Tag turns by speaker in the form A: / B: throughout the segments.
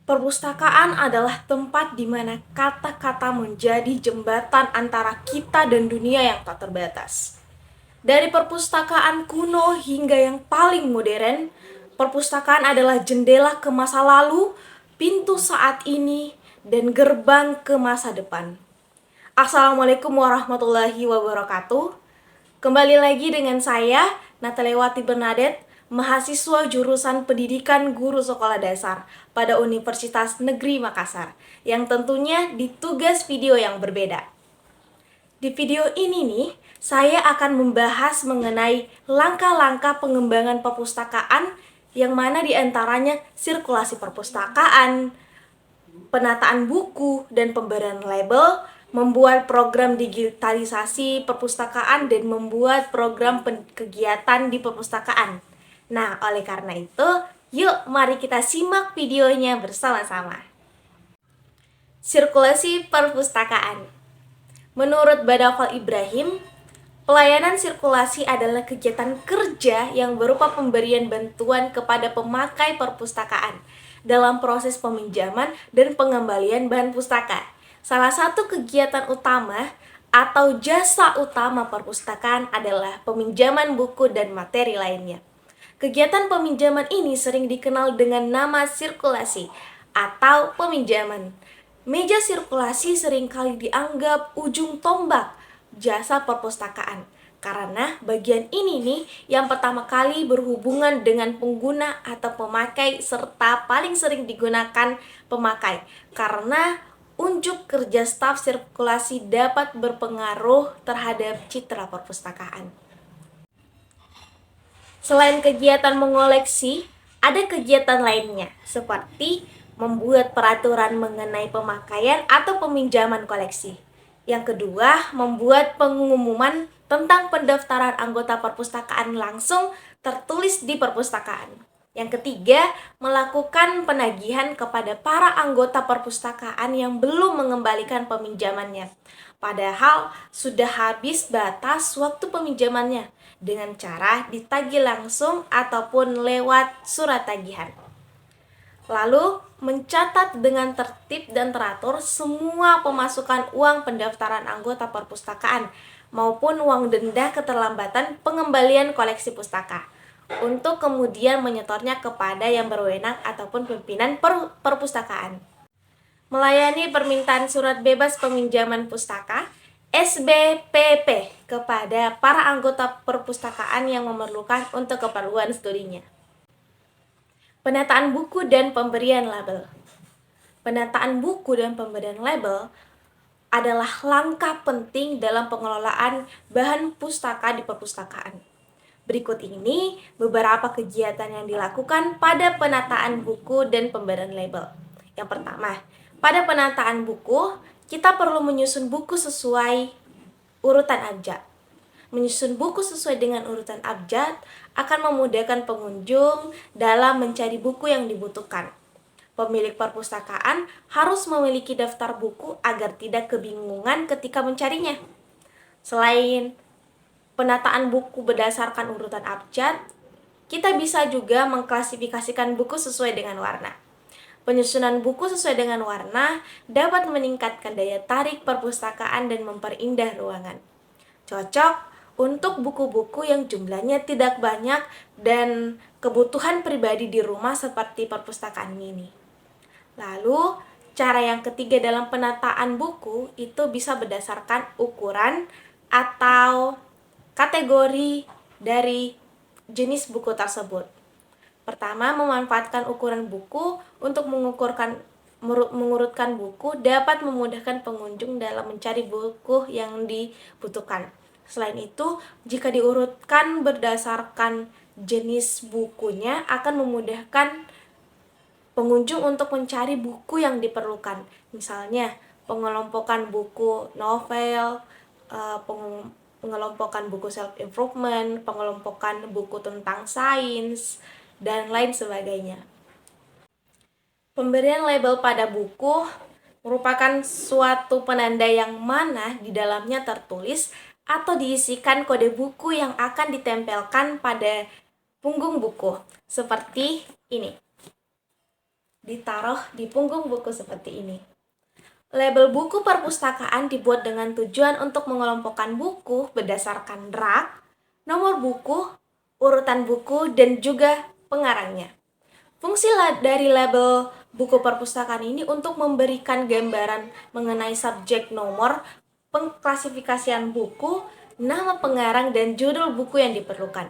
A: Perpustakaan adalah tempat di mana kata-kata menjadi jembatan antara kita dan dunia yang tak terbatas. Dari perpustakaan kuno hingga yang paling modern, perpustakaan adalah jendela ke masa lalu, pintu saat ini, dan gerbang ke masa depan. Assalamualaikum warahmatullahi wabarakatuh. Kembali lagi dengan saya, Nataliawati Bernadette, mahasiswa jurusan Pendidikan Guru Sekolah Dasar pada Universitas Negeri Makassar, yang tentunya di tugas video yang berbeda. Di video ini nih, saya akan membahas mengenai langkah-langkah pengembangan perpustakaan yang mana diantaranya sirkulasi perpustakaan, penataan buku dan pemberian label, membuat program digitalisasi perpustakaan, dan membuat program kegiatan di perpustakaan. Nah, oleh karena itu, yuk mari kita simak videonya bersama-sama. Sirkulasi perpustakaan. Menurut Badafal Ibrahim, pelayanan sirkulasi adalah kegiatan kerja yang berupa pemberian bantuan kepada pemakai perpustakaan dalam proses peminjaman dan pengembalian bahan pustaka. Salah satu kegiatan utama atau jasa utama perpustakaan adalah peminjaman buku dan materi lainnya. Kegiatan peminjaman ini sering dikenal dengan nama sirkulasi atau peminjaman. Meja sirkulasi seringkali dianggap ujung tombak jasa perpustakaan, karena bagian ini nih yang pertama kali berhubungan dengan pengguna atau pemakai serta paling sering digunakan pemakai, karena unjuk kerja staf sirkulasi dapat berpengaruh terhadap citra perpustakaan. Selain kegiatan mengoleksi, ada kegiatan lainnya seperti membuat peraturan mengenai pemakaian atau peminjaman koleksi. Yang kedua, membuat pengumuman tentang pendaftaran anggota perpustakaan langsung tertulis di perpustakaan. Yang ketiga, melakukan penagihan kepada para anggota perpustakaan yang belum mengembalikan peminjamannya, padahal sudah habis batas waktu peminjamannya, dengan cara ditagih langsung ataupun lewat surat tagihan. Lalu, mencatat dengan tertib dan teratur semua pemasukan uang pendaftaran anggota perpustakaan maupun uang denda keterlambatan pengembalian koleksi pustaka, untuk kemudian menyetornya kepada yang berwenang ataupun pimpinan perpustakaan. Melayani permintaan surat bebas peminjaman pustaka SBPP kepada para anggota perpustakaan yang memerlukan untuk keperluan studinya. Penataan buku dan pemberian label. Penataan buku dan pemberian label adalah langkah penting dalam pengelolaan bahan pustaka di perpustakaan. Berikut ini beberapa kegiatan yang dilakukan pada penataan buku dan pemberian label. Yang pertama, pada penataan buku, kita perlu menyusun buku sesuai urutan abjad. Menyusun buku sesuai dengan urutan abjad akan memudahkan pengunjung dalam mencari buku yang dibutuhkan. Pemilik perpustakaan harus memiliki daftar buku agar tidak kebingungan ketika mencarinya. Selain penataan buku berdasarkan urutan abjad, kita bisa juga mengklasifikasikan buku sesuai dengan warna. Penyusunan buku sesuai dengan warna dapat meningkatkan daya tarik perpustakaan dan memperindah ruangan. Cocok untuk buku-buku yang jumlahnya tidak banyak dan kebutuhan pribadi di rumah seperti perpustakaan mini. Lalu, cara yang ketiga dalam penataan buku itu bisa berdasarkan ukuran atau kategori dari jenis buku tersebut. Pertama, memanfaatkan ukuran buku untuk mengurutkan buku dapat memudahkan pengunjung dalam mencari buku yang dibutuhkan. Selain itu, jika diurutkan berdasarkan jenis bukunya akan memudahkan pengunjung untuk mencari buku yang diperlukan. Misalnya, pengelompokan buku novel, pengelompokan buku self-improvement, pengelompokan buku tentang sains, dan lain sebagainya. Pemberian label pada buku merupakan suatu penanda yang mana di dalamnya tertulis atau diisikan kode buku yang akan ditempelkan pada punggung buku, seperti ini. ditaruh di punggung buku seperti ini. Label buku perpustakaan dibuat dengan tujuan untuk mengelompokkan buku berdasarkan rak, nomor buku, urutan buku, dan juga pengarangnya. Fungsi dari label buku perpustakaan ini untuk memberikan gambaran mengenai subjek nomor, pengklasifikasian buku, nama pengarang, dan judul buku yang diperlukan.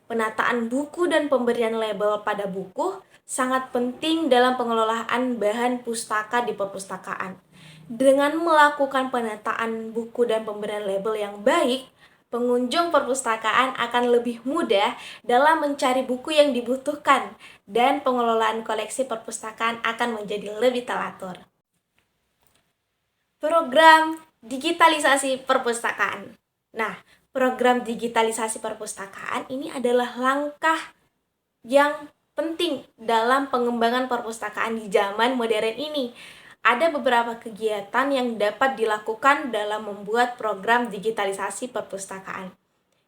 A: Penataan buku dan pemberian label pada buku sangat penting dalam pengelolaan bahan pustaka di perpustakaan. Dengan melakukan penataan buku dan pemberian label yang baik, pengunjung perpustakaan akan lebih mudah dalam mencari buku yang dibutuhkan dan pengelolaan koleksi perpustakaan akan menjadi lebih teratur. Program digitalisasi perpustakaan. Nah, program digitalisasi perpustakaan ini adalah langkah yang penting dalam pengembangan perpustakaan di zaman modern ini. Ada beberapa kegiatan yang dapat dilakukan dalam membuat program digitalisasi perpustakaan.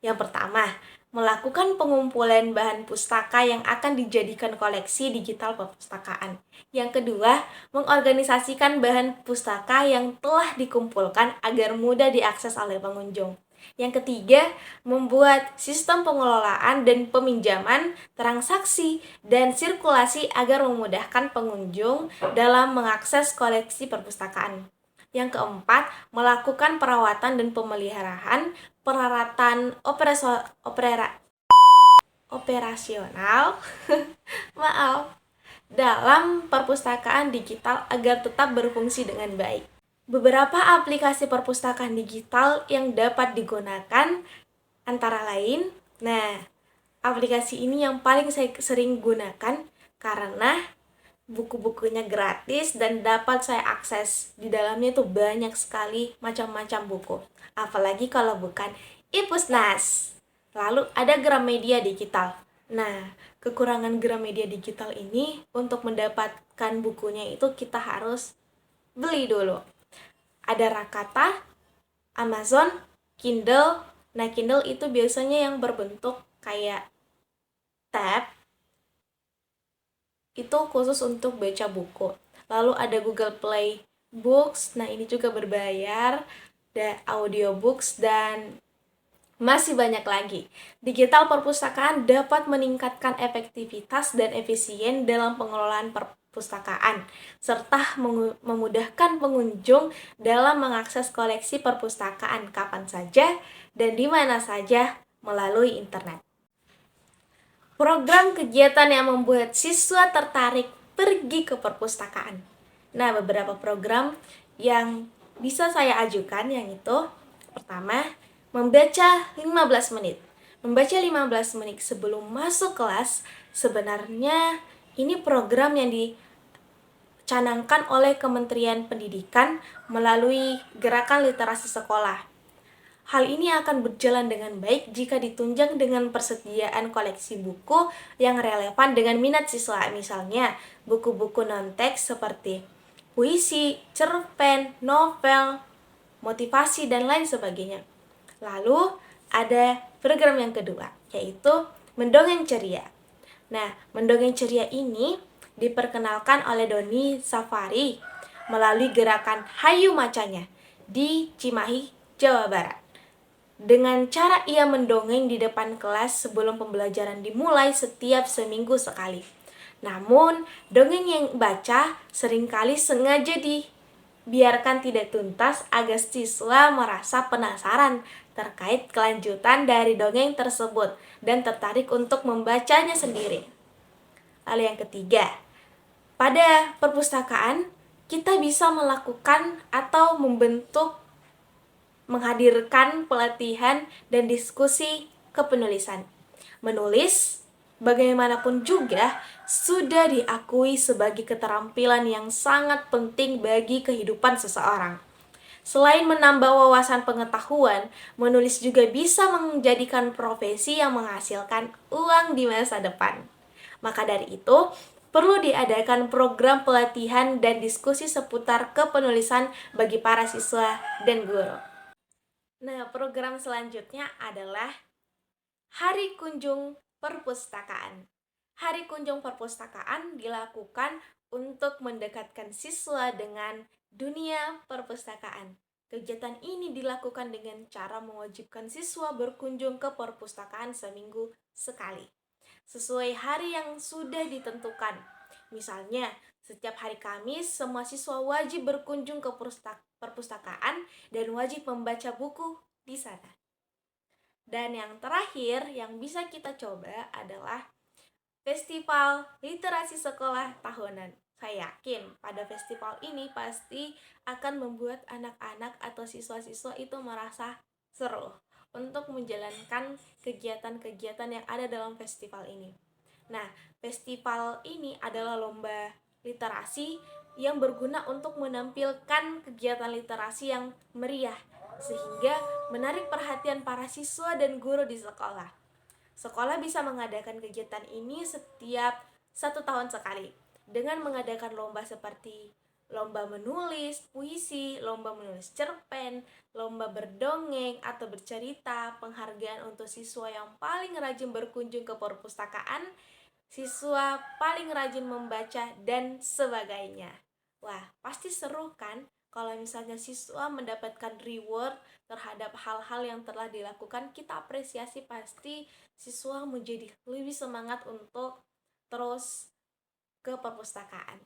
A: Yang pertama, melakukan pengumpulan bahan pustaka yang akan dijadikan koleksi digital perpustakaan. Yang kedua, mengorganisasikan bahan pustaka yang telah dikumpulkan agar mudah diakses oleh pengunjung. Yang ketiga, membuat sistem pengelolaan dan peminjaman, transaksi, dan sirkulasi agar memudahkan pengunjung dalam mengakses koleksi perpustakaan. Yang keempat, melakukan perawatan dan pemeliharaan peralatan operasional maaf, dalam perpustakaan digital agar tetap berfungsi dengan baik. Beberapa aplikasi perpustakaan digital yang dapat digunakan antara lain, aplikasi ini yang paling saya sering gunakan karena buku-bukunya gratis dan dapat saya akses. Di dalamnya itu banyak sekali macam-macam buku. Apalagi kalau bukan Ipusnas. Lalu ada Gramedia Digital. Nah, kekurangan Gramedia Digital ini untuk mendapatkan bukunya itu kita harus beli dulu. Ada Rakata, Amazon, Kindle. Nah, Kindle itu biasanya yang berbentuk kayak tab, itu khusus untuk baca buku. Lalu ada Google Play Books, nah ini juga berbayar, ada audiobooks, dan masih banyak lagi. Digital perpustakaan dapat meningkatkan efektivitas dan efisien dalam pengelolaan perpustakaan, serta memudahkan pengunjung dalam mengakses koleksi perpustakaan kapan saja dan di mana saja melalui internet. Program kegiatan yang membuat siswa tertarik pergi ke perpustakaan. Nah, beberapa program yang bisa saya ajukan yang itu, pertama, membaca 15 menit. Membaca 15 menit sebelum masuk kelas, sebenarnya ini program yang dicanangkan oleh Kementerian Pendidikan melalui gerakan literasi sekolah. Hal ini akan berjalan dengan baik jika ditunjang dengan persediaan koleksi buku yang relevan dengan minat siswa, misalnya buku-buku non-teks seperti puisi, cerpen, novel, motivasi, dan lain sebagainya. Lalu ada program yang kedua, yaitu Mendongeng Ceria. Nah, Mendongeng Ceria ini diperkenalkan oleh Doni Safari melalui gerakan Hayu Macanya di Cimahi, Jawa Barat. Dengan cara ia mendongeng di depan kelas sebelum pembelajaran dimulai setiap seminggu sekali. Namun, dongeng yang baca seringkali sengaja dibiarkan tidak tuntas agar siswa merasa penasaran terkait kelanjutan dari dongeng tersebut dan tertarik untuk membacanya sendiri. Lalu yang ketiga, pada perpustakaan kita bisa melakukan atau menghadirkan pelatihan dan diskusi kepenulisan. Menulis, bagaimanapun juga, sudah diakui sebagai keterampilan yang sangat penting bagi kehidupan seseorang. Selain menambah wawasan pengetahuan, menulis juga bisa menjadikan profesi yang menghasilkan uang di masa depan. Maka dari itu, perlu diadakan program pelatihan dan diskusi seputar kepenulisan bagi para siswa dan guru. Nah, program selanjutnya adalah Hari Kunjung Perpustakaan. Hari Kunjung Perpustakaan dilakukan untuk mendekatkan siswa dengan dunia perpustakaan. Kegiatan ini dilakukan dengan cara mewajibkan siswa berkunjung ke perpustakaan seminggu sekali, sesuai hari yang sudah ditentukan. Misalnya, setiap hari Kamis, semua siswa wajib berkunjung ke perpustakaan dan wajib membaca buku di sana. Dan yang terakhir yang bisa kita coba adalah Festival Literasi Sekolah Tahunan. Saya yakin pada festival ini pasti akan membuat anak-anak atau siswa-siswa itu merasa seru untuk menjalankan kegiatan-kegiatan yang ada dalam festival ini. Nah, festival ini adalah lomba literasi yang berguna untuk menampilkan kegiatan literasi yang meriah sehingga menarik perhatian para siswa dan guru di sekolah. Sekolah bisa mengadakan kegiatan ini setiap 1 tahun sekali dengan mengadakan lomba seperti lomba menulis puisi, lomba menulis cerpen, lomba berdongeng atau bercerita, penghargaan untuk siswa yang paling rajin berkunjung ke perpustakaan, siswa paling rajin membaca, dan sebagainya. Wah, pasti seru kan kalau misalnya siswa mendapatkan reward terhadap hal-hal yang telah dilakukan. Kita apresiasi, pasti siswa menjadi lebih semangat untuk terus ke perpustakaan.